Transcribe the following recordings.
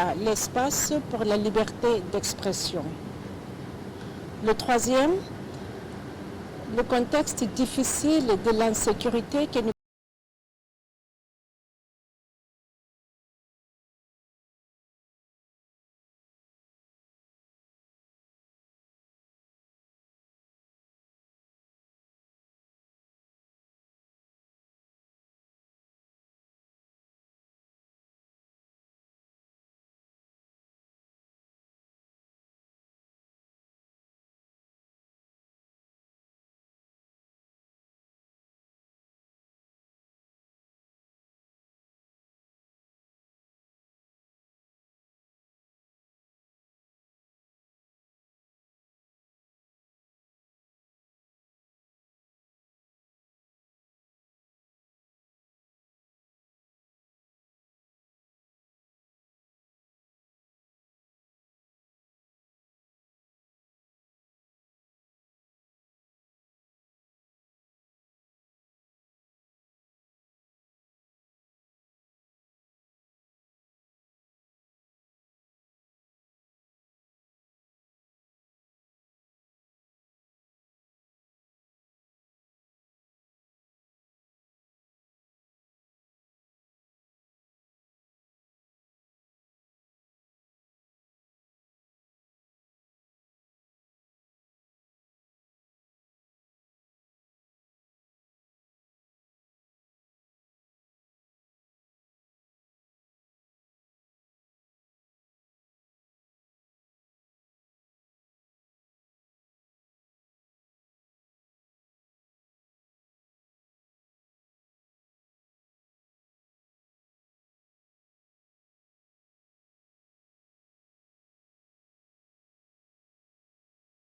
pas l'espace pour la liberté d'expression. Le troisième, le contexte difficile de l'insécurité que nous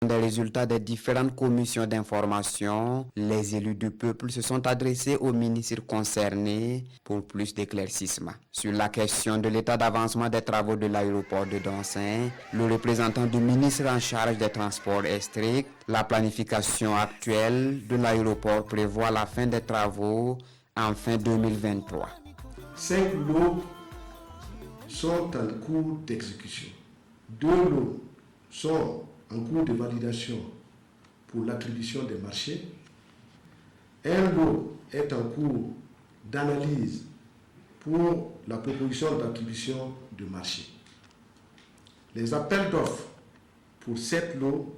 Des résultats des différentes commissions d'information, les élus du peuple se sont adressés aux ministres concernés pour plus d'éclaircissements. Sur la question de l'état d'avancement des travaux de l'aéroport de Dancin, le représentant du ministre en charge des transports est strict. La planification actuelle de l'aéroport prévoit la fin des travaux en fin 2023. 5 lots sont en cours d'exécution. 2 lots sont en cours de validation pour l'attribution des marchés. Un lot est en cours d'analyse pour la proposition d'attribution de marché. Les appels d'offres pour 7 lots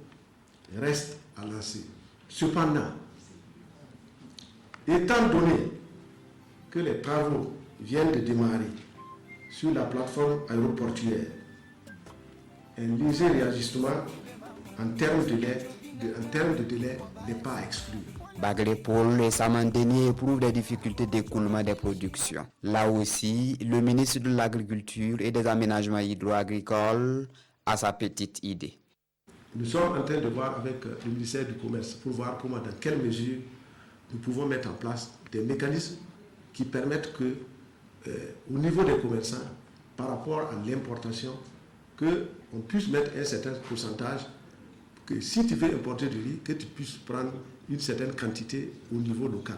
restent à lancer. Cependant, étant donné que les travaux viennent de démarrer sur la plateforme aéroportuaire, un léger réajustement en termes de délai n'est pas exclu. Bagré Paul et Samandeni éprouvent des difficultés d'écoulement des productions. Là aussi, le ministre de l'Agriculture et des Aménagements hydro-agricoles a sa petite idée. Nous sommes en train de voir avec le ministère du Commerce pour voir comment, dans quelle mesure nous pouvons mettre en place des mécanismes qui permettent que, au niveau des commerçants, par rapport à l'importation, qu'on puisse mettre un certain pourcentage, que si tu veux importer du riz, que tu puisses prendre une certaine quantité au niveau local.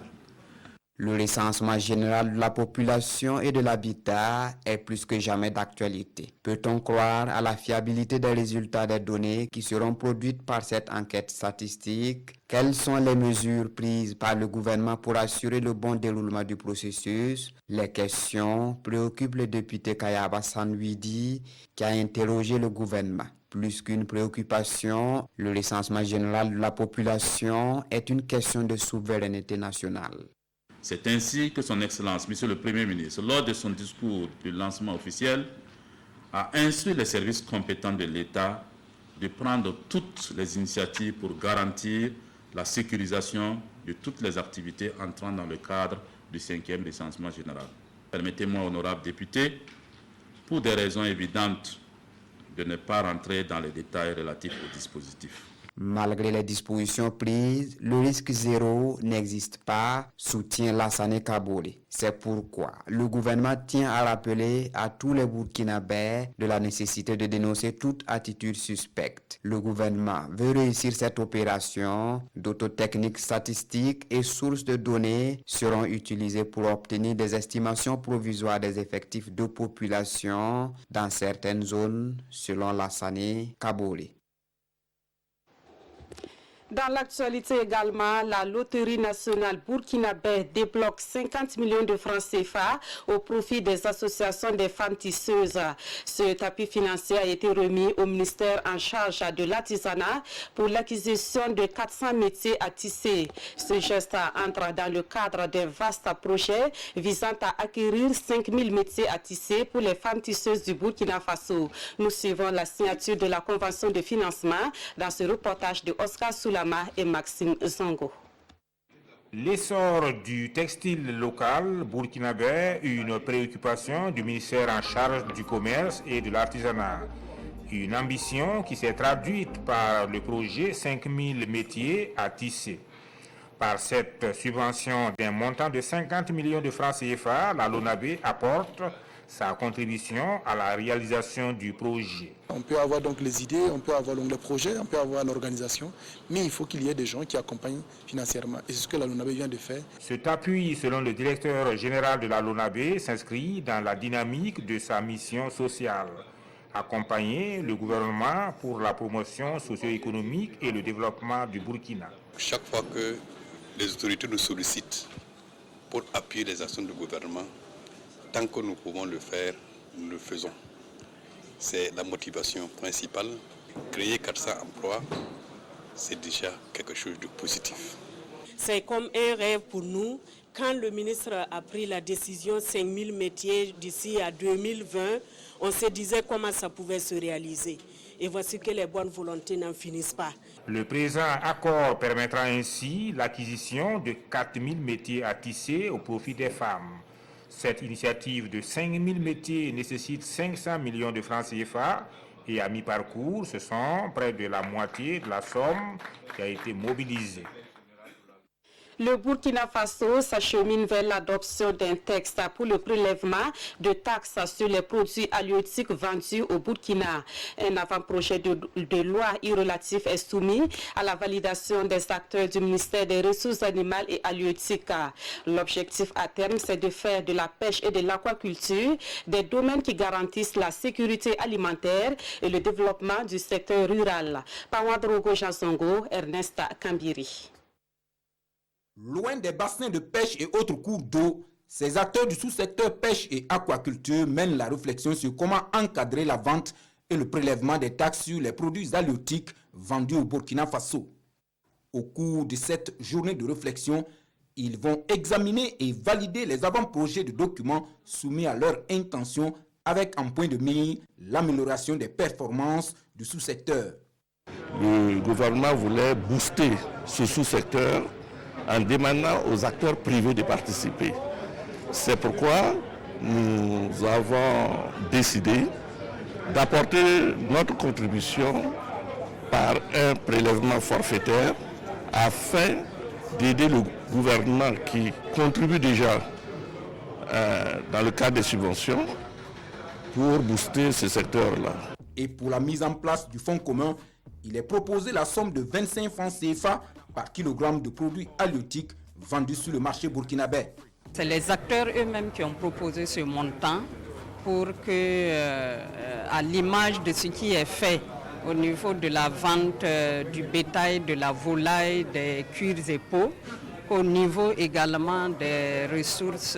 Le recensement général de la population et de l'habitat est plus que jamais d'actualité. Peut-on croire à la fiabilité des résultats des données qui seront produites par cette enquête statistique? Quelles sont les mesures prises par le gouvernement pour assurer le bon déroulement du processus? Les questions préoccupent le député Kayaba Sanwidi qui a interrogé le gouvernement. Plus qu'une préoccupation, le recensement général de la population est une question de souveraineté nationale. C'est ainsi que son Excellence, Monsieur le Premier ministre, lors de son discours de lancement officiel, a instruit les services compétents de l'État de prendre toutes les initiatives pour garantir la sécurisation de toutes les activités entrant dans le cadre du 5e recensement général. Permettez-moi, honorables députés, pour des raisons évidentes, de ne pas rentrer dans les détails relatifs au dispositif. Malgré les dispositions prises, le risque zéro n'existe pas, soutient Lassane Kaboré. C'est pourquoi le gouvernement tient à rappeler à tous les Burkinabés de la nécessité de dénoncer toute attitude suspecte. Le gouvernement veut réussir cette opération. D'autres techniques statistiques et sources de données seront utilisées pour obtenir des estimations provisoires des effectifs de population dans certaines zones, selon Lassane Kaboré. Dans l'actualité également, la Loterie nationale burkinabé débloque 50 millions de francs CFA au profit des associations des femmes tisseuses. Ce tapis financier a été remis au ministère en charge de l'artisanat pour l'acquisition de 400 métiers à tisser. Ce geste entre dans le cadre d'un vaste projet visant à acquérir 5000 métiers à tisser pour les femmes tisseuses du Burkina Faso. Nous suivons la signature de la convention de financement dans ce reportage de Oscar Soula et Maxime Zango. L'essor du textile local burkinabé, une préoccupation du ministère en charge du commerce et de l'artisanat. Une ambition qui s'est traduite par le projet 5000 métiers à tisser. Par cette subvention d'un montant de 50 millions de francs CFA, la LONABE apporte sa contribution à la réalisation du projet. On peut avoir donc les idées, on peut avoir donc les projets, on peut avoir l'organisation, mais il faut qu'il y ait des gens qui accompagnent financièrement. Et c'est ce que la LONABE vient de faire. Cet appui, selon le directeur général de la LONABE, s'inscrit dans la dynamique de sa mission sociale. Accompagner le gouvernement pour la promotion socio-économique et le développement du Burkina. Chaque fois que les autorités nous sollicitent pour appuyer les actions du gouvernement, tant que nous pouvons le faire, nous le faisons. C'est la motivation principale. Créer 400 emplois, c'est déjà quelque chose de positif. C'est comme un rêve pour nous. Quand le ministre a pris la décision 5000 métiers d'ici à 2020, on se disait comment ça pouvait se réaliser. Et voici que les bonnes volontés n'en finissent pas. Le présent accord permettra ainsi l'acquisition de 4000 métiers à tisser au profit des femmes. Cette initiative de 5000 métiers nécessite 500 millions de francs CFA et à mi-parcours, ce sont près de la moitié de la somme qui a été mobilisée. Le Burkina Faso s'achemine vers l'adoption d'un texte pour le prélèvement de taxes sur les produits halieutiques vendus au Burkina. Un avant-projet de loi relatif est soumis à la validation des acteurs du ministère des Ressources animales et halieutiques. L'objectif à terme, c'est de faire de la pêche et de l'aquaculture des domaines qui garantissent la sécurité alimentaire et le développement du secteur rural. Pawadrogo Jansongo, Ernest Kambiri. Loin des bassins de pêche et autres cours d'eau, ces acteurs du sous-secteur pêche et aquaculture mènent la réflexion sur comment encadrer la vente et le prélèvement des taxes sur les produits halieutiques vendus au Burkina Faso. Au cours de cette journée de réflexion, ils vont examiner et valider les avant-projets de documents soumis à leur intention avec en point de mire l'amélioration des performances du sous-secteur. Le gouvernement voulait booster ce sous-secteur en demandant aux acteurs privés de participer. C'est pourquoi nous avons décidé d'apporter notre contribution par un prélèvement forfaitaire afin d'aider le gouvernement qui contribue déjà dans le cadre des subventions pour booster ce secteur-là. Et pour la mise en place du fonds commun, il est proposé la somme de 25 francs CFA par kilogramme de produits halieutiques vendus sur le marché burkinabé. C'est les acteurs eux-mêmes qui ont proposé ce montant pour que, à l'image de ce qui est fait au niveau de la vente du bétail, de la volaille, des cuirs et peaux, au niveau également des ressources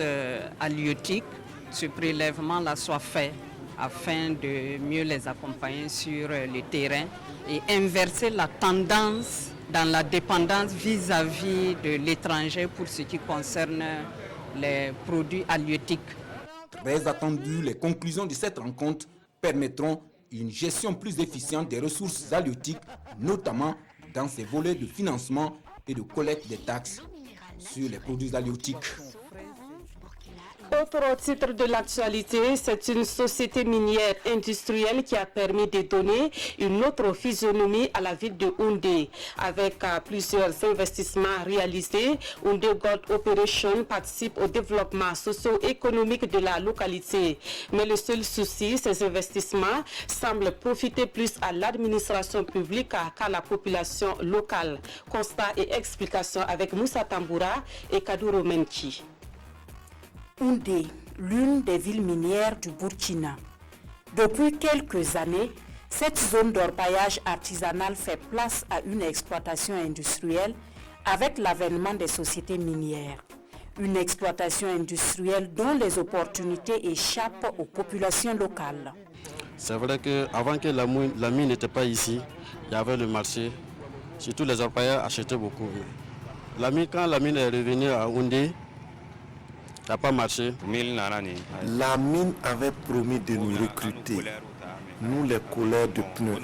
halieutiques, ce prélèvement-là soit fait afin de mieux les accompagner sur le terrain et inverser la tendance dans la dépendance vis-à-vis de l'étranger pour ce qui concerne les produits halieutiques. Très attendu, les conclusions de cette rencontre permettront une gestion plus efficiente des ressources halieutiques, notamment dans ces volets de financement et de collecte des taxes sur les produits halieutiques. L'autre titre de l'actualité, c'est une société minière industrielle qui a permis de donner une autre physionomie à la ville de Houndé. Avec plusieurs investissements réalisés, Houndé Gold Operation participe au développement socio-économique de la localité. Mais le seul souci, ces investissements semblent profiter plus à l'administration publique qu'à la population locale. Constat et explication avec Moussa Tamboura et Kadouro Menki. Houndé, l'une des villes minières du Burkina. Depuis quelques années, cette zone d'orpaillage artisanal fait place à une exploitation industrielle avec l'avènement des sociétés minières. Une exploitation industrielle dont les opportunités échappent aux populations locales. C'est vrai qu'avant que la mine n'était pas ici, il y avait le marché. Surtout les orpailleurs achetaient beaucoup. Quand la mine est revenue à Houndé, ça n'a pas marché. La mine avait promis de nous recruter, nous les colleurs de pneus.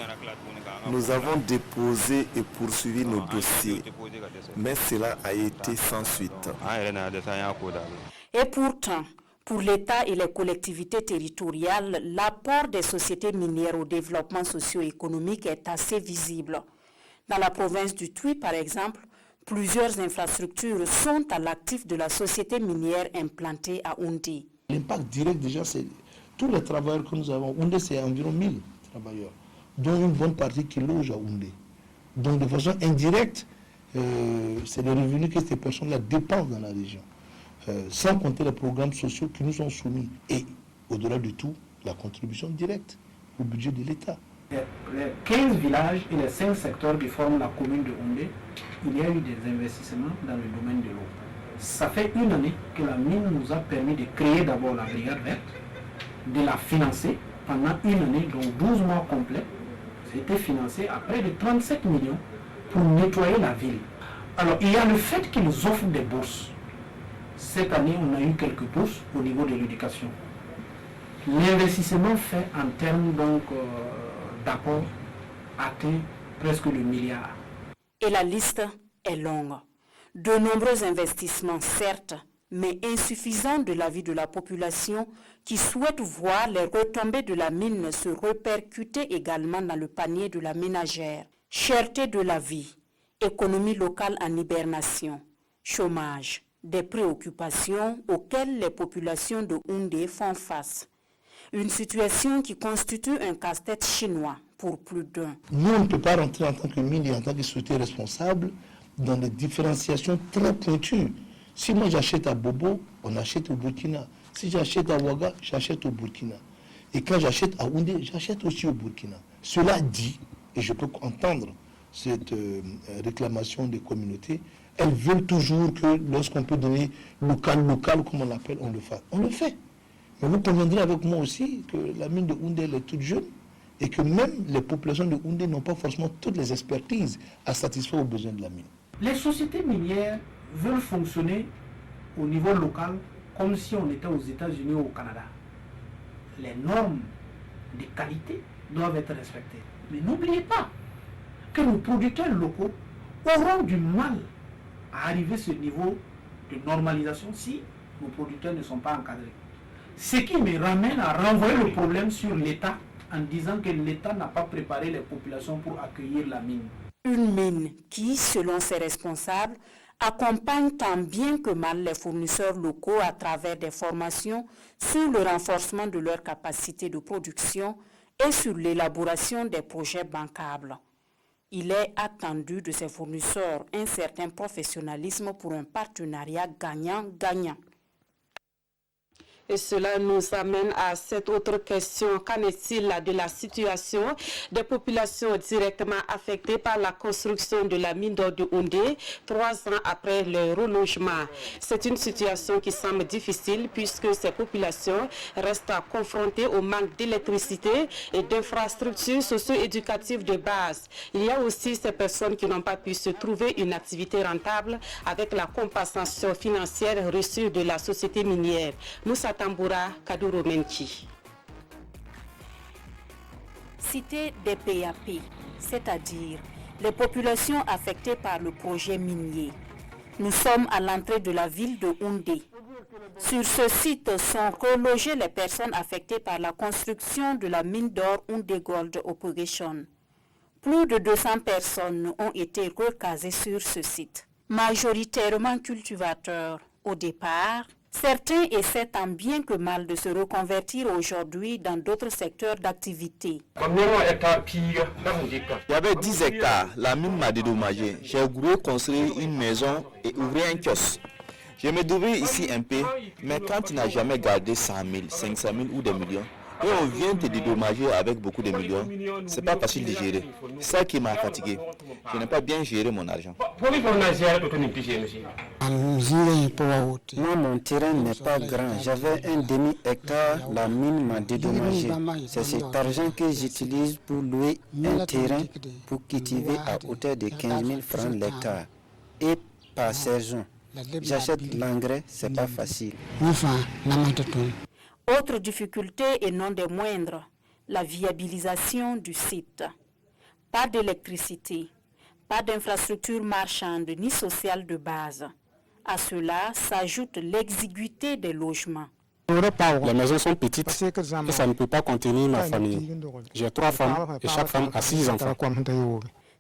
Nous avons déposé et poursuivi nos dossiers, mais cela a été sans suite. Et pourtant, pour l'État et les collectivités territoriales, l'apport des sociétés minières au développement socio-économique est assez visible. Dans la province du Tuy, par exemple, plusieurs infrastructures sont à l'actif de la société minière implantée à Houndé. L'impact direct déjà, c'est tous les travailleurs que nous avons. Houndé, c'est environ 1000 travailleurs, dont une bonne partie qui loge à Houndé. Donc de façon indirecte, c'est les revenus que ces personnes-là dépensent dans la région. Sans compter les programmes sociaux qui nous sont soumis. Et au-delà de tout, la contribution directe au budget de l'État. Les 15 villages et les 5 secteurs qui forment la commune de Houndé, il y a eu des investissements dans le domaine de l'eau. Ça fait une année que la mine nous a permis de créer d'abord la brigade verte, de la financer pendant une année, donc 12 mois complets. C'était financé à près de 37 millions pour nettoyer la ville. Alors il y a le fait qu'ils offrent des bourses. Cette année, on a eu quelques bourses au niveau de l'éducation. L'investissement fait en termes d'apport atteint presque le milliard. Et la liste est longue. De nombreux investissements, certes, mais insuffisants de l'avis de la population qui souhaite voir les retombées de la mine se répercuter également dans le panier de la ménagère. Cherté de la vie, économie locale en hibernation, chômage, des préoccupations auxquelles les populations de Houndé font face. Une situation qui constitue un casse-tête chinois pour plus d'un. Nous, on ne peut pas rentrer en tant que mine et en tant que société responsable dans des différenciations très pointues. Si moi j'achète à Bobo, on achète au Burkina. Si j'achète à Ouaga, j'achète au Burkina. Et quand j'achète à Houndé, j'achète aussi au Burkina. Cela dit, et je peux entendre cette réclamation des communautés, elles veulent toujours que lorsqu'on peut donner local, comme on l'appelle, on le fasse. On le fait. Mais vous conviendrez avec moi aussi que la mine de Houndé elle est toute jeune et que même les populations de Houndé n'ont pas forcément toutes les expertises à satisfaire aux besoins de la mine. Les sociétés minières veulent fonctionner au niveau local comme si on était aux États-Unis ou au Canada. Les normes de qualité doivent être respectées. Mais n'oubliez pas que nos producteurs locaux auront du mal à arriver à ce niveau de normalisation si nos producteurs ne sont pas encadrés. Ce qui me ramène à renvoyer le problème sur l'État en disant que l'État n'a pas préparé les populations pour accueillir la mine. Une mine qui, selon ses responsables, accompagne tant bien que mal les fournisseurs locaux à travers des formations sur le renforcement de leur capacité de production et sur l'élaboration des projets bancables. Il est attendu de ces fournisseurs un certain professionnalisme pour un partenariat gagnant-gagnant. Et cela nous amène à cette autre question. Qu'en est-il de la situation des populations directement affectées par la construction de la mine d'or de Houndé 3 ans après le relogement? C'est une situation qui semble difficile puisque ces populations restent confrontées au manque d'électricité et d'infrastructures socio-éducatives de base. Il y a aussi ces personnes qui n'ont pas pu se trouver une activité rentable avec la compensation financière reçue de la société minière. Moussa Tamboura, Kadouro Menki. Citer des PAP, c'est-à-dire les populations affectées par le projet minier. Nous sommes à l'entrée de la ville de Houndé. Sur ce site sont relogées les personnes affectées par la construction de la mine d'or Houndé Gold Operation. Plus de 200 personnes ont été recasées sur ce site, majoritairement cultivateurs. Au départ, certains essaient tant bien que mal de se reconvertir aujourd'hui dans d'autres secteurs d'activité. Il y avait 10 hectares, la mine m'a dédommagé. J'ai voulu construire une maison et ouvrir un kiosque. Je me débrouille ici un peu, mais quand tu n'as jamais gardé 100 000, 500 000 ou des millions, et on vient te dédommager avec beaucoup de millions, c'est pas facile de gérer. C'est ça qui m'a fatigué. Je n'ai pas bien géré mon argent. Moi, mon terrain n'est pas grand. J'avais un demi-hectare, la mine m'a dédommagé. C'est cet argent que j'utilise pour louer un terrain pour cultiver à hauteur de 15 000 francs l'hectare. Et par saison. J'achète l'engrais, c'est pas facile. Autre difficulté et non des moindres, la viabilisation du site. Pas d'électricité, pas d'infrastructure marchande ni sociale de base. À cela s'ajoute l'exiguïté des logements. Les maisons sont petites et ça ne peut pas contenir ma famille. J'ai 3 femmes et chaque femme a 6 enfants.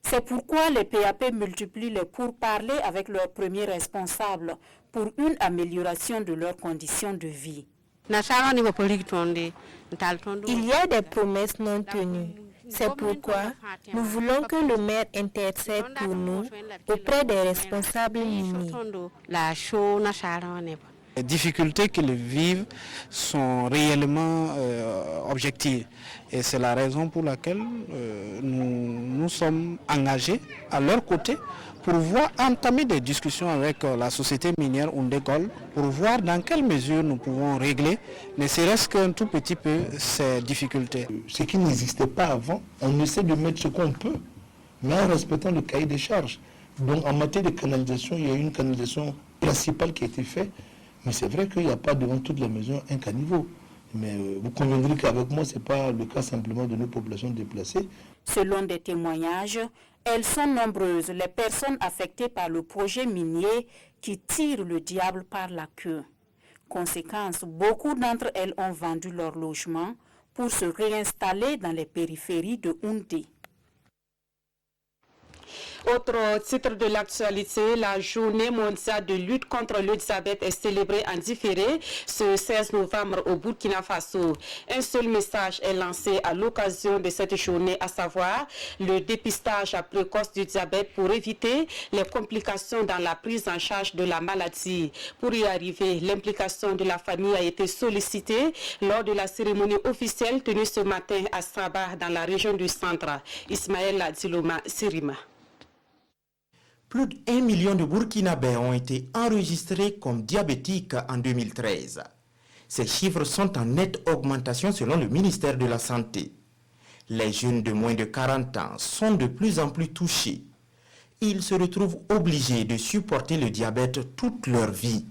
C'est pourquoi les PAP multiplient les pourparlers avec leurs premiers responsables pour une amélioration de leurs conditions de vie. Il y a des promesses non tenues. C'est pourquoi nous voulons que le maire intercède pour nous auprès des responsables miniers. Les difficultés qu'ils vivent sont réellement objectives. Et c'est la raison pour laquelle nous sommes engagés à leur côté pour voir entamer des discussions avec la société minière Houndé Gold pour voir dans quelle mesure nous pouvons régler, ne serait-ce qu'un tout petit peu, ces difficultés. Ce qui n'existait pas avant, on essaie de mettre ce qu'on peut, mais en respectant le cahier des charges. Donc en matière de canalisation, il y a une canalisation principale qui a été faite, mais c'est vrai qu'il n'y a pas devant toutes les maisons un caniveau. Mais vous conviendrez qu'avec moi, ce n'est pas le cas simplement de nos populations déplacées. Selon des témoignages, elles sont nombreuses, les personnes affectées par le projet minier qui tirent le diable par la queue. Conséquence, beaucoup d'entre elles ont vendu leur logement pour se réinstaller dans les périphéries de Houndé. Autre titre de l'actualité, la journée mondiale de lutte contre le diabète est célébrée en différé ce 16 novembre au Burkina Faso. Un seul message est lancé à l'occasion de cette journée, à savoir le dépistage précoce du diabète pour éviter les complications dans la prise en charge de la maladie. Pour y arriver, l'implication de la famille a été sollicitée lors de la cérémonie officielle tenue ce matin à Sabah dans la région du centre. Ismaël Diloma Sirima. Plus d'1 million de Burkinabés ont été enregistrés comme diabétiques en 2013. Ces chiffres sont en nette augmentation selon le ministère de la Santé. Les jeunes de moins de 40 ans sont de plus en plus touchés. Ils se retrouvent obligés de supporter le diabète toute leur vie.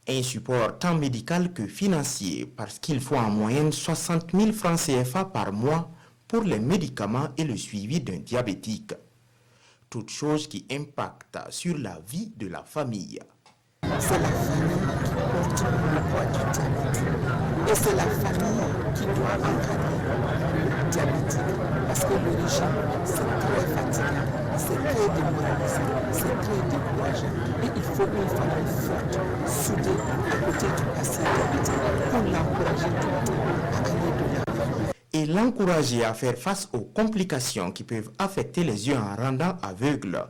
Un support tant médical que financier parce qu'il faut en moyenne 60 000 francs CFA par mois pour les médicaments et le suivi d'un diabétique. Toute chose qui impacte sur la vie de la famille. C'est la famille qui porte le poids du diabète. Et c'est la famille qui doit encadrer le diabétique. Parce que le régime, c'est très fatigant, c'est très démoralisant, c'est très décourageant. Et il faut une famille forte, soudée à côté du patient diabétique pour l'encourager tout le temps à aller de l'avant. Et l'encourager à faire face aux complications qui peuvent affecter les yeux en rendant aveugle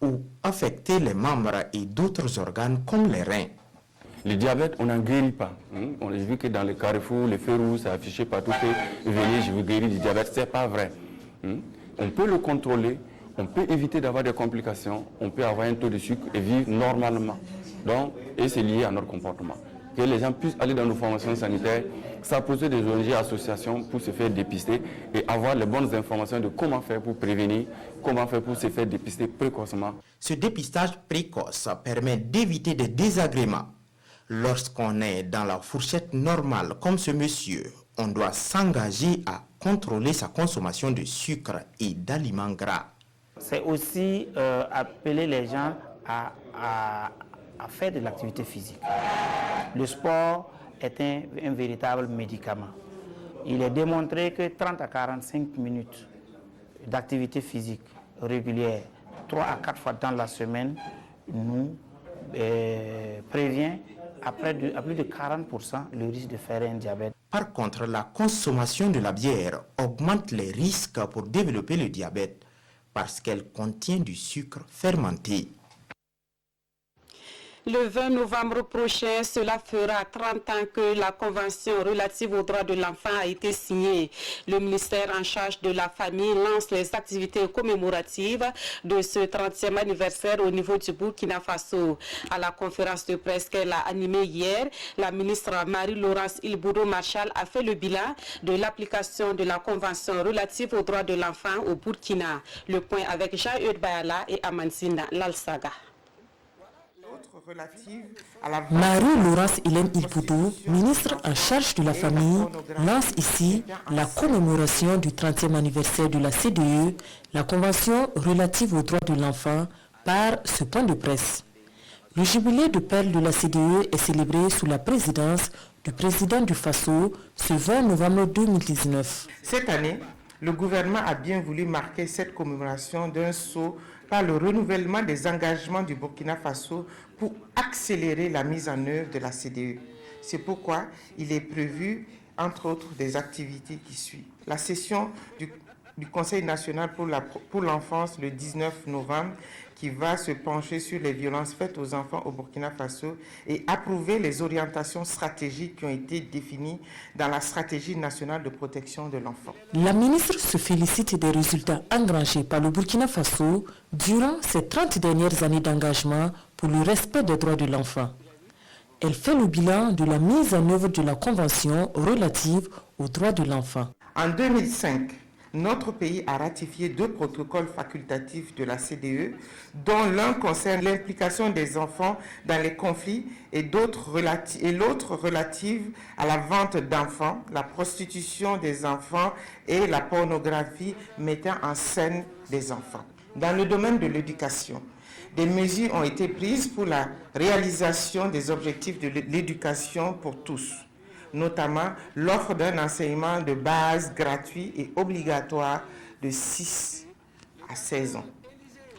ou affecter les membres et d'autres organes comme les reins. Le diabète, on n'en guérit pas. On a vu que dans les carrefours, les feux rouges, c'est affiché partout que venez, je vous guéris du diabète. Ce n'est pas vrai. On peut le contrôler, on peut éviter d'avoir des complications, on peut avoir un taux de sucre et vivre normalement. Donc, et c'est lié à notre comportement. Que les gens puissent aller dans nos formations sanitaires, s'approcher des ONG associations pour se faire dépister et avoir les bonnes informations de comment faire pour prévenir, comment faire pour se faire dépister précocement. Ce dépistage précoce permet d'éviter des désagréments. Lorsqu'on est dans la fourchette normale comme ce monsieur, on doit s'engager à contrôler sa consommation de sucre et d'aliments gras. C'est aussi appeler les gens à à faire de l'activité physique. Le sport est un véritable médicament. Il est démontré que 30 à 45 minutes d'activité physique régulière, 3 à 4 fois dans la semaine, nous prévient à plus de 40% le risque de faire un diabète. Par contre, la consommation de la bière augmente les risques pour développer le diabète parce qu'elle contient du sucre fermenté. Le 20 novembre prochain, cela fera 30 ans que la Convention relative aux droits de l'enfant a été signée. Le ministère en charge de la famille lance les activités commémoratives de ce 30e anniversaire au niveau du Burkina Faso. À la conférence de presse qu'elle a animée hier, la ministre Marie-Laurence Ilboudo Marchal a fait le bilan de l'application de la Convention relative aux droits de l'enfant au Burkina. Le point avec Jean-Eudes Bayala et Amansina Lalsaga. Marie-Laurence Hélène Ilboudo, ministre en charge de la famille, lance ici la commémoration du 30e anniversaire de la CDE, la Convention relative aux droits de l'enfant, par ce point de presse. Le jubilé de perles de la CDE est célébré sous la présidence du président du Faso ce 20 novembre 2019. Cette année, le gouvernement a bien voulu marquer cette commémoration d'un saut par le renouvellement des engagements du Burkina Faso pour accélérer la mise en œuvre de la CDE. C'est pourquoi il est prévu, entre autres, des activités qui suivent. La session du Conseil national pour l'enfance le 19 novembre qui va se pencher sur les violences faites aux enfants au Burkina Faso et approuver les orientations stratégiques qui ont été définies dans la stratégie nationale de protection de l'enfant. La ministre se félicite des résultats engrangés par le Burkina Faso durant ces 30 dernières années d'engagement pour le respect des droits de l'enfant. Elle fait le bilan de la mise en œuvre de la Convention relative aux droits de l'enfant. En 2005, notre pays a ratifié 2 protocoles facultatifs de la CDE, dont l'un concerne l'implication des enfants dans les conflits et l'autre relative à la vente d'enfants, la prostitution des enfants et la pornographie mettant en scène des enfants. Dans le domaine de l'éducation, des mesures ont été prises pour la réalisation des objectifs de l'éducation pour tous, notamment l'offre d'un enseignement de base gratuit et obligatoire de 6 à 16 ans.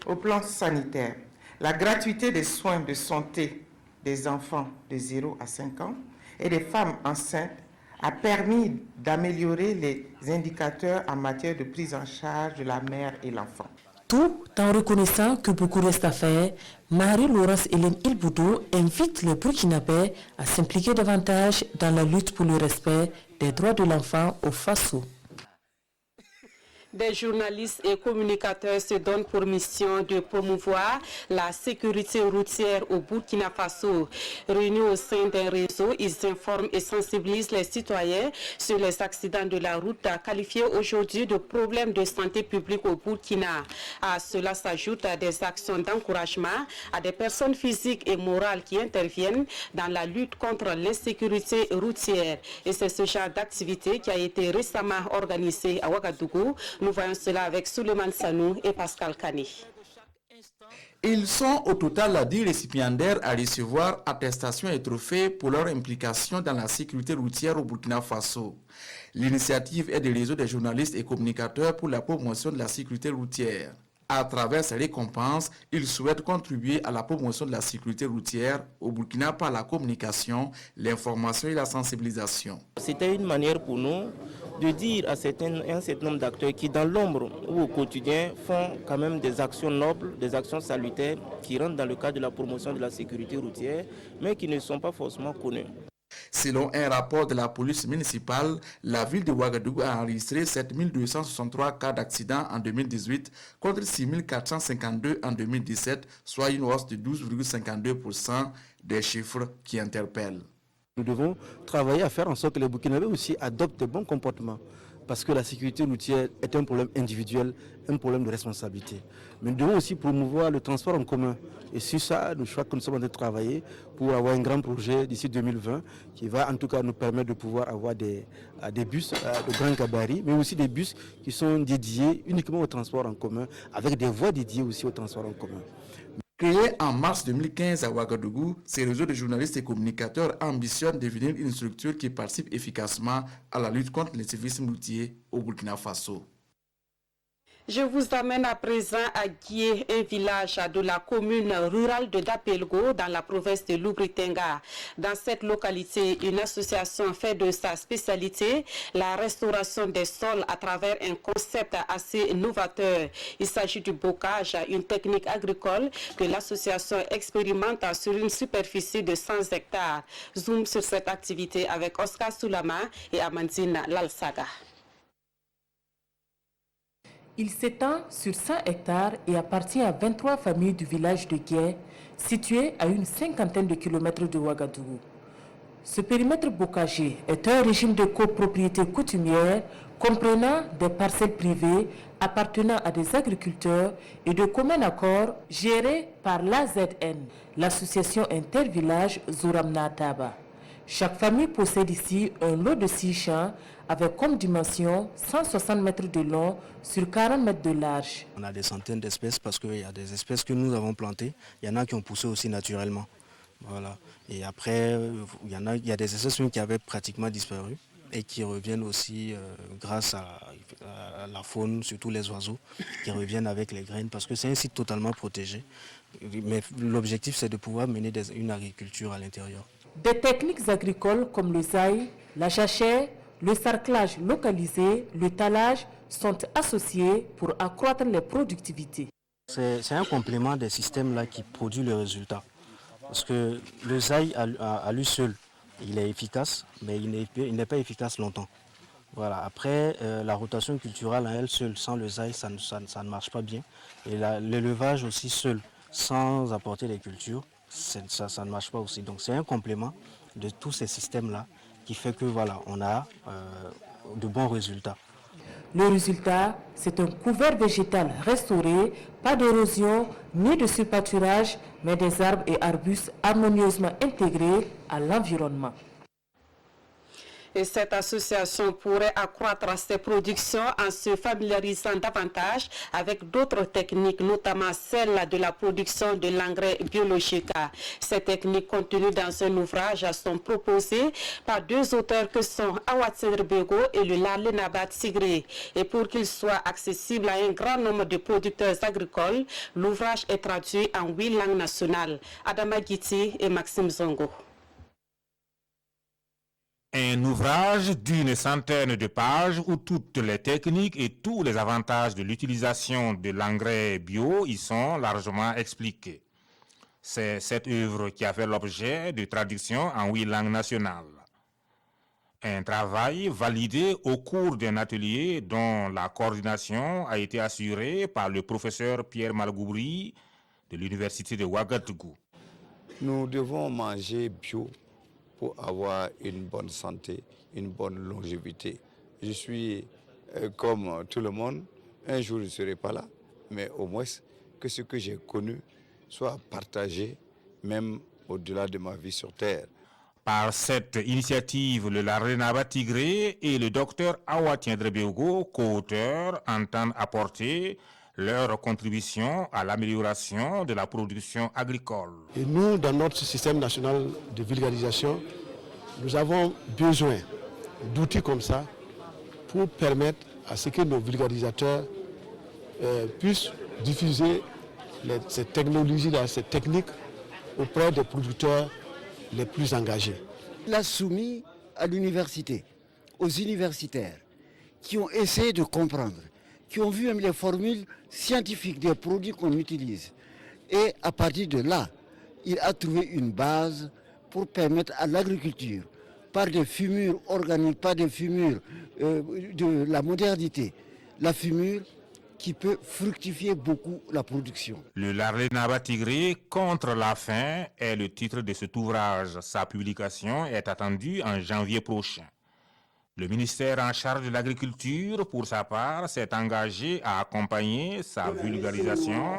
Au plan sanitaire, la gratuité des soins de santé des enfants de 0 à 5 ans et des femmes enceintes a permis d'améliorer les indicateurs en matière de prise en charge de la mère et l'enfant. Tout en reconnaissant que beaucoup reste à faire, Marie-Laurence Hélène Ilboudo invite les Burkinabés à s'impliquer davantage dans la lutte pour le respect des droits de l'enfant au Faso. Des journalistes et communicateurs se donnent pour mission de promouvoir la sécurité routière au Burkina Faso. Réunis au sein d'un réseau, ils informent et sensibilisent les citoyens sur les accidents de la route qualifiés aujourd'hui de problèmes de santé publique au Burkina. À cela s'ajoutent des actions d'encouragement à des personnes physiques et morales qui interviennent dans la lutte contre l'insécurité routière. Et c'est ce genre d'activité qui a été récemment organisé à Ouagadougou. Nous voyons cela avec Souleymane Sanou et Pascal Kani. Ils sont au total 10 récipiendaires à recevoir attestations et trophées pour leur implication dans la sécurité routière au Burkina Faso. L'initiative est du réseau des journalistes et communicateurs pour la promotion de la sécurité routière. À travers ces récompenses, ils souhaitent contribuer à la promotion de la sécurité routière au Burkina par la communication, l'information et la sensibilisation. C'était une manière pour nous de dire à un certain nombre d'acteurs qui, dans l'ombre ou au quotidien, font quand même des actions nobles, des actions salutaires qui rentrent dans le cadre de la promotion de la sécurité routière, mais qui ne sont pas forcément connus. Selon un rapport de la police municipale, la ville de Ouagadougou a enregistré 7263 cas d'accidents en 2018 contre 6452 en 2017, soit une hausse de 12,52% des chiffres qui interpellent. Nous devons travailler à faire en sorte que les Burkinabés aussi adoptent de bons comportements. Parce que la sécurité routière est un problème individuel, un problème de responsabilité. Mais nous devons aussi promouvoir le transport en commun. Et sur ça, je crois que nous sommes en train de travailler pour avoir un grand projet d'ici 2020 qui va en tout cas nous permettre de pouvoir avoir des bus de grand gabarit, mais aussi des bus qui sont dédiés uniquement au transport en commun, avec des voies dédiées aussi au transport en commun. Créé en mars 2015 à Ouagadougou, ce réseau de journalistes et communicateurs ambitionne devenir une structure qui participe efficacement à la lutte contre les civisme routier au Burkina Faso. Je vous amène à présent à Guié, un village de la commune rurale de Dapelgo dans la province de Loubritenga. Dans cette localité, une association fait de sa spécialité la restauration des sols à travers un concept assez novateur. Il s'agit du bocage, une technique agricole que l'association expérimente sur une superficie de 100 hectares. Zoom sur cette activité avec Oscar Soulama et Amandine Lalsaga. Il s'étend sur 100 hectares et appartient à 23 familles du village de Gué, situé à une cinquantaine de kilomètres de Ouagadougou. Ce périmètre bocager est un régime de copropriété coutumière comprenant des parcelles privées appartenant à des agriculteurs et de commun accord gérés par l'AZN, l'association intervillage Zoramna Taba. Chaque famille possède ici un lot de 6 champs avec comme dimension 160 mètres de long sur 40 mètres de large. On a des centaines d'espèces parce qu'il y a des espèces que nous avons plantées. Il y en a qui ont poussé aussi naturellement. Voilà. Et après, il y a des espèces qui avaient pratiquement disparu et qui reviennent aussi grâce à la faune, surtout les oiseaux, qui reviennent avec les graines parce que c'est un site totalement protégé. Mais l'objectif, c'est de pouvoir mener une agriculture à l'intérieur. Des techniques agricoles comme le zaï, la jachère, le sarclage localisé, le talage sont associés pour accroître les productivités. C'est un complément des systèmes là qui produit le résultat. Parce que le zaï à lui seul, il est efficace, mais il n'est pas efficace longtemps. Voilà. Après, la rotation culturelle à elle seule, sans le zaï, ça ne marche pas bien. Et l'élevage aussi seul, sans apporter les cultures, ça ne marche pas aussi. Donc c'est un complément de tous ces systèmes-là qui fait que voilà, on a de bons résultats. Le résultat, c'est un couvert végétal restauré, pas d'érosion ni de surpâturage, mais des arbres et arbustes harmonieusement intégrés à l'environnement. Et cette association pourrait accroître ses productions en se familiarisant davantage avec d'autres techniques, notamment celle de la production de l'engrais biologique. Ces techniques contenues dans un ouvrage sont proposées par 2 auteurs que sont Awatsen Bego et le Larle Nabat Sigré. Et pour qu'il soit accessible à un grand nombre de producteurs agricoles, l'ouvrage est traduit en 8 langues nationales. Adama Giti et Maxime Zongo. Un ouvrage d'une centaine de pages où toutes les techniques et tous les avantages de l'utilisation de l'engrais bio y sont largement expliqués. C'est cette œuvre qui a fait l'objet de traduction en 8 langues nationales. Un travail validé au cours d'un atelier dont la coordination a été assurée par le professeur Pierre Malgoubri de l'Université de Ouagadougou. Nous devons manger bio pour avoir une bonne santé, une bonne longévité. Je suis comme tout le monde, un jour je ne serai pas là, mais au moins que ce que j'ai connu soit partagé, même au-delà de ma vie sur Terre. Par cette initiative, le Larle Tigré et le docteur Awatien Drebeugo, co-auteurs, entendent apporter leur contribution à l'amélioration de la production agricole. Et nous, dans notre système national de vulgarisation, nous avons besoin d'outils comme ça pour permettre à ce que nos vulgarisateurs puissent diffuser ces technologies-là, ces techniques auprès des producteurs les plus engagés. Il a soumis à l'université, aux universitaires, qui ont essayé de comprendre, qui ont vu même les formules scientifiques des produits qu'on utilise. Et à partir de là, il a trouvé une base pour permettre à l'agriculture, par des fumures organiques, par des fumures de la modernité, la fumure qui peut fructifier beaucoup la production. Le Larle Tigré contre la faim est le titre de cet ouvrage. Sa publication est attendue en janvier prochain. Le ministère en charge de l'agriculture, pour sa part, s'est engagé à accompagner sa vulgarisation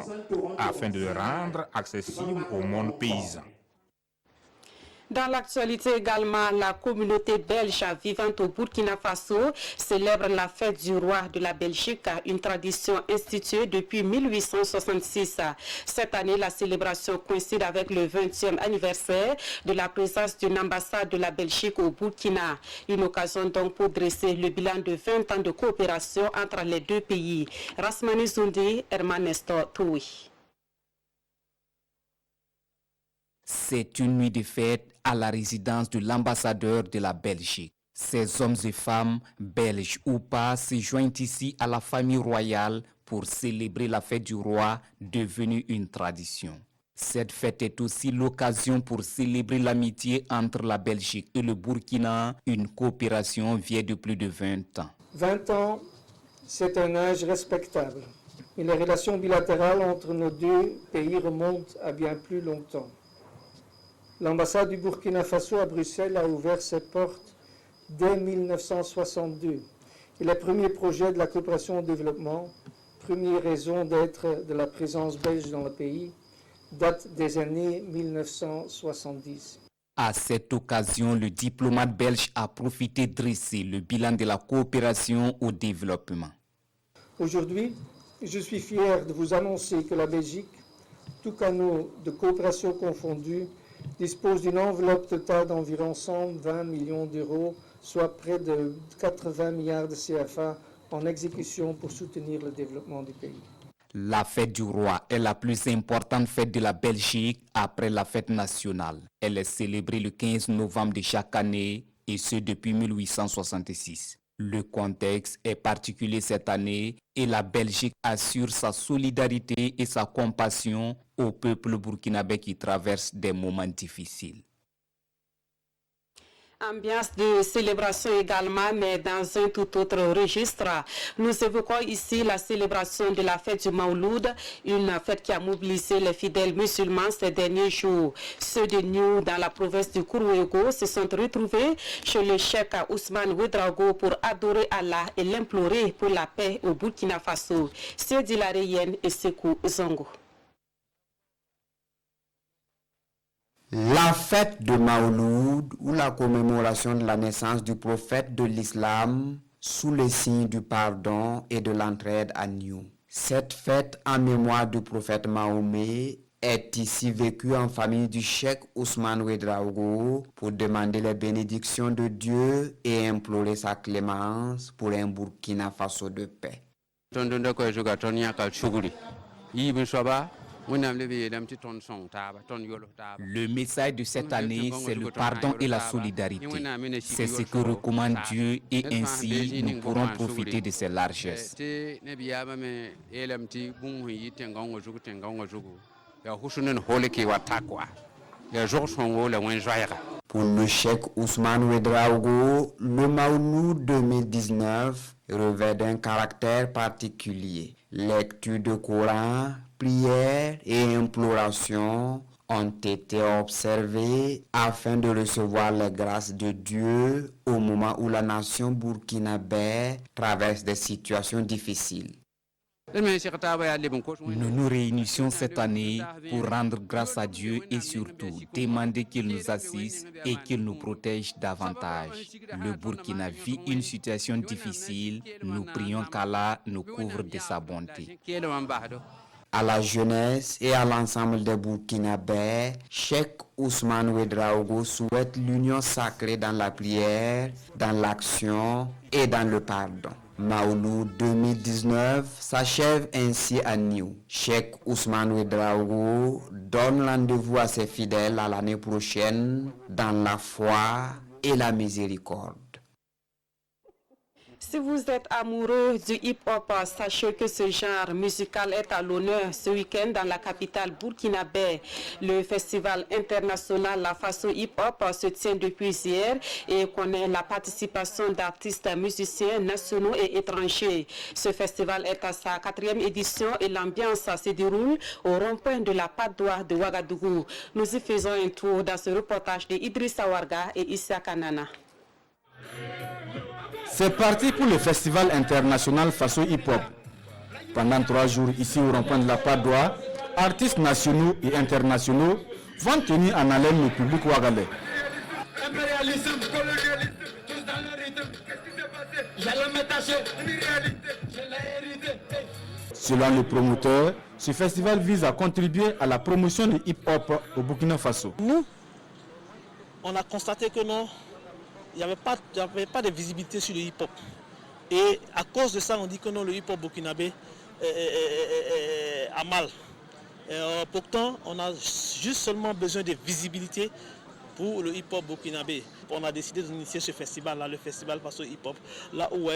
afin de le rendre accessible au monde paysan. Dans l'actualité également, la communauté belge vivant au Burkina Faso célèbre la fête du roi de la Belgique, une tradition instituée depuis 1866. Cette année, la célébration coïncide avec le 20e anniversaire de la présence d'une ambassade de la Belgique au Burkina. Une occasion donc pour dresser le bilan de 20 ans de coopération entre les deux pays. Rasmani Zoundi, Herman Nestor Toui. C'est une nuit de fête à la résidence de l'ambassadeur de la Belgique. Ces hommes et femmes, belges ou pas, se joignent ici à la famille royale pour célébrer la fête du roi, devenue une tradition. Cette fête est aussi l'occasion pour célébrer l'amitié entre la Belgique et le Burkina, une coopération vieille de plus de 20 ans. 20 ans, c'est un âge respectable. Et les relations bilatérales entre nos deux pays remontent à bien plus longtemps. L'ambassade du Burkina Faso à Bruxelles a ouvert ses portes dès 1962. Et les premiers projets de la coopération au développement, première raison d'être de la présence belge dans le pays, datent des années 1970. À cette occasion, le diplomate belge a profité de dresser le bilan de la coopération au développement. Aujourd'hui, je suis fier de vous annoncer que la Belgique, tous canaux de coopération confondus, dispose d'une enveloppe totale d'environ 120 millions d'euros, soit près de 80 milliards de CFA en exécution pour soutenir le développement du pays. La fête du roi est la plus importante fête de la Belgique après la fête nationale. Elle est célébrée le 15 novembre de chaque année et ce depuis 1866. Le contexte est particulier cette année et la Belgique assure sa solidarité et sa compassion au peuple burkinabé qui traverse des moments difficiles. Ambiance de célébration également, mais dans un tout autre registre. Nous évoquons ici la célébration de la fête du Mauloud, une fête qui a mobilisé les fidèles musulmans ces derniers jours. Ceux de Niou, dans la province du Kourouégo, se sont retrouvés chez le cheikh Ousmane Ouedraogo pour adorer Allah et l'implorer pour la paix au Burkina Faso. C'est Dilareyenne et Sekou Zongo. La fête de Mauloud, ou la commémoration de la naissance du prophète de l'islam, sous le signe du pardon et de l'entraide à Niou. Cette fête en mémoire du prophète Mahomet est ici vécue en famille du cheikh Ousmane Ouedraogo pour demander les bénédictions de Dieu et implorer sa clémence pour un Burkina Faso de paix. Le message de cette année, c'est le pardon et la solidarité. C'est ce que recommande Dieu et ainsi nous pourrons profiter de ses largesses. Pour le cheikh Ousmane Ouedraogo, le Mauloud 2019 revêt d'un caractère particulier. Lecture de Coran, prières et implorations ont été observées afin de recevoir les grâces de Dieu au moment où la nation burkinabé traverse des situations difficiles. Nous nous réunissons cette année pour rendre grâce à Dieu et surtout demander qu'il nous assiste et qu'il nous protège davantage. Le Burkina vit une situation difficile. Nous prions qu'Allah nous couvre de sa bonté. À la jeunesse et à l'ensemble des Burkinabés, cheikh Ousmane Ouedraogo souhaite l'union sacrée dans la prière, dans l'action et dans le pardon. Mauloud 2019 s'achève ainsi à Niou. Cheikh Ousmane Ouedraogo donne rendez-vous à ses fidèles à l'année prochaine dans la foi et la miséricorde. Si vous êtes amoureux du hip-hop, sachez que ce genre musical est à l'honneur ce week-end dans la capitale burkinabé. Le festival international La Faso Hip-Hop se tient depuis hier et connaît la participation d'artistes musiciens nationaux et étrangers. Ce festival est à sa 4e édition et l'ambiance se déroule au rond-point de la Padoua de Ouagadougou. Nous y faisons un tour dans ce reportage de Idrissa Warga et Issa Kanana. C'est parti pour le festival international Faso Hip Hop. Pendant 3 jours ici au rond-point de la Padoua, artistes nationaux et internationaux vont tenir en haleine le public ouagalais. Selon le promoteur, ce festival vise à contribuer à la promotion du hip-hop au Burkina Faso. Nous, on a constaté que non, il n'y avait pas de visibilité sur le hip-hop. Et à cause de ça, on dit que non, le hip-hop burkinabé a mal. Pourtant, on a juste seulement besoin de visibilité pour le hip-hop burkinabé. On a décidé d'initier ce festival-là, le festival Faso Hip-Hop, là où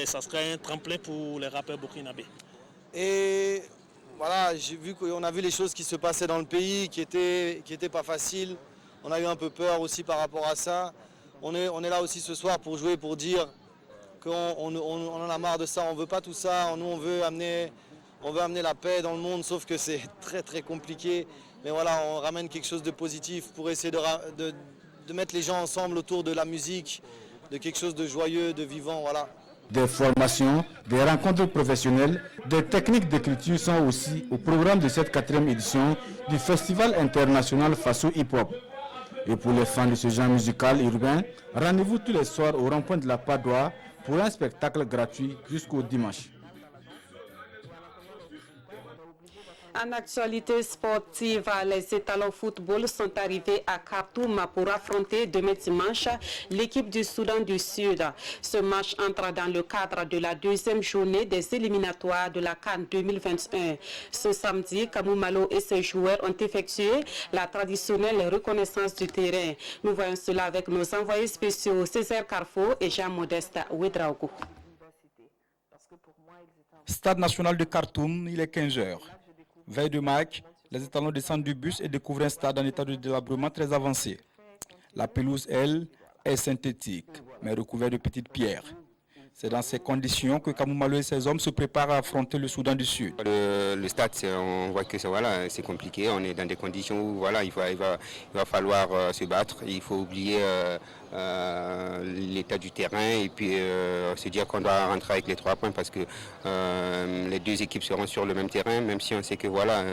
ça serait un tremplin pour les rappeurs burkinabés. Et voilà, j'ai vu qu'on a vu les choses qui se passaient dans le pays, qui étaient pas faciles. On a eu un peu peur aussi par rapport à ça. On est là aussi ce soir pour jouer, pour dire qu'on en a marre de ça, on veut pas tout ça. Nous, on veut amener la paix dans le monde, sauf que c'est très très compliqué. Mais voilà, on ramène quelque chose de positif pour essayer de mettre les gens ensemble autour de la musique, de quelque chose de joyeux, de vivant, voilà. Des formations, des rencontres professionnelles, des techniques d'écriture sont aussi au programme de cette 4e édition du Festival international Faso Hip Hop. Et pour les fans de ce genre musical urbain, rendez-vous tous les soirs au rond-point de la Padoie pour un spectacle gratuit jusqu'au dimanche. En actualité sportive, les étalons football sont arrivés à Khartoum pour affronter demain dimanche l'équipe du Soudan du Sud. Ce match entre dans le cadre de la 2e journée des éliminatoires de la CAN 2021. Ce samedi, Kamou Malo et ses joueurs ont effectué la traditionnelle reconnaissance du terrain. Nous voyons cela avec nos envoyés spéciaux Césaire Carrefour et Jean-Modeste Ouedraogo. Stade national de Khartoum, il est 15h. Veille de match, les étalons descendent du bus et découvrent un stade en état de délabrement très avancé. La pelouse, elle, est synthétique, mais recouverte de petites pierres. C'est dans ces conditions que Kamou Malo et ses hommes se préparent à affronter le Soudan du Sud. Le stade, on voit que c'est compliqué. On est dans des conditions où voilà, il va falloir se battre. Il faut oublier l'état du terrain et puis se dire qu'on doit rentrer avec les 3 points parce que les 2 équipes seront sur le même terrain, même si on sait que voilà,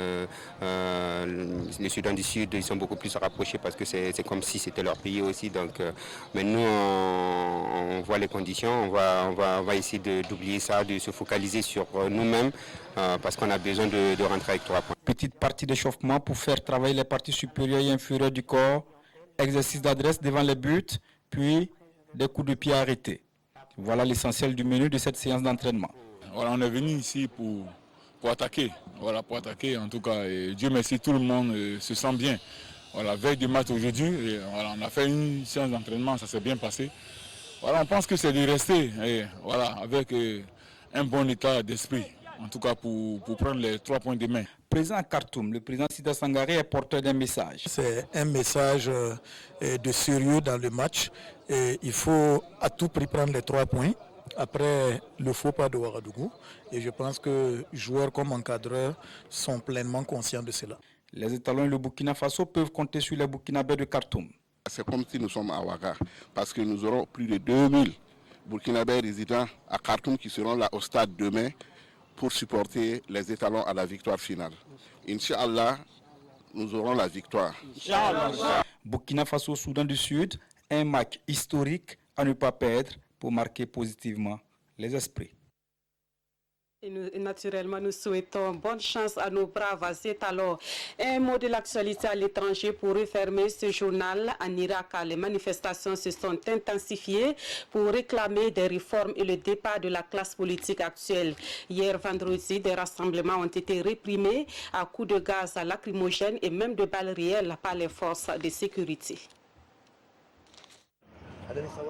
les Soudan du Sud, ils sont beaucoup plus rapprochés parce que c'est comme si c'était leur pays aussi. Donc, mais nous, on voit les conditions, on va essayer d'oublier ça, de se focaliser sur nous-mêmes parce qu'on a besoin de rentrer avec 3 points. Petite partie d'échauffement pour faire travailler les parties supérieures et inférieures du corps, exercice d'adresse devant les buts, puis des coups de pied arrêtés. Voilà l'essentiel du menu de cette séance d'entraînement. Voilà, on est venu ici pour attaquer. Voilà, pour attaquer en tout cas. Et Dieu merci, tout le monde se sent bien. Voilà, veille du match aujourd'hui, voilà, on a fait une séance d'entraînement, ça s'est bien passé. Voilà, on pense que c'est de rester voilà, avec un bon état d'esprit, en tout cas pour prendre les 3 points demain. Présent à Khartoum, le président Sida Sangaré est porteur d'un message. C'est un message de sérieux dans le match. Et il faut à tout prix prendre les 3 points après le faux pas de Ouagadougou. Et je pense que joueurs comme encadreurs sont pleinement conscients de cela. Les étalons et le Burkina Faso peuvent compter sur les Burkinabés de Khartoum. C'est comme si nous sommes à Ouaga, parce que nous aurons plus de 2000 Burkinabés résidents à Khartoum qui seront là au stade demain pour supporter les étalons à la victoire finale. Inch'Allah, nous aurons la victoire. Burkina Faso, Soudan du Sud, un match historique à ne pas perdre pour marquer positivement les esprits. Et naturellement, nous souhaitons bonne chance à nos braves étalons. Un mot de l'actualité à l'étranger pour refermer ce journal. En Irak, les manifestations se sont intensifiées pour réclamer des réformes et le départ de la classe politique actuelle. Hier vendredi, des rassemblements ont été réprimés à coups de gaz lacrymogène et même de balles réelles par les forces de sécurité.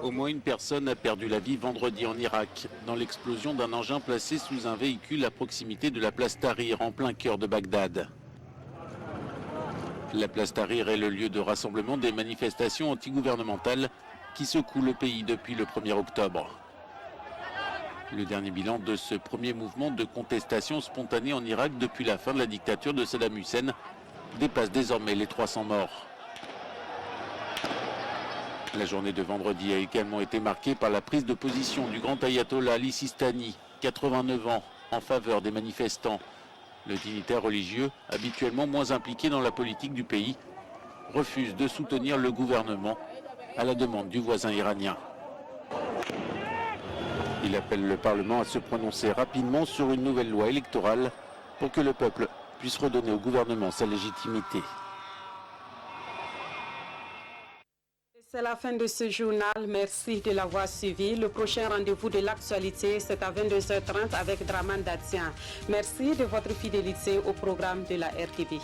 Au moins une personne a perdu la vie vendredi en Irak, dans l'explosion d'un engin placé sous un véhicule à proximité de la place Tahrir, en plein cœur de Bagdad. La place Tahrir est le lieu de rassemblement des manifestations antigouvernementales qui secouent le pays depuis le 1er octobre. Le dernier bilan de ce premier mouvement de contestation spontanée en Irak depuis la fin de la dictature de Saddam Hussein dépasse désormais les 300 morts. La journée de vendredi a également été marquée par la prise de position du grand ayatollah Ali Sistani, 89 ans, en faveur des manifestants. Le dignitaire religieux, habituellement moins impliqué dans la politique du pays, refuse de soutenir le gouvernement à la demande du voisin iranien. Il appelle le Parlement à se prononcer rapidement sur une nouvelle loi électorale pour que le peuple puisse redonner au gouvernement sa légitimité. C'est la fin de ce journal. Merci de l'avoir suivi. Le prochain rendez-vous de l'actualité, c'est à 22h30 avec Draman Datian. Merci de votre fidélité au programme de la RTB.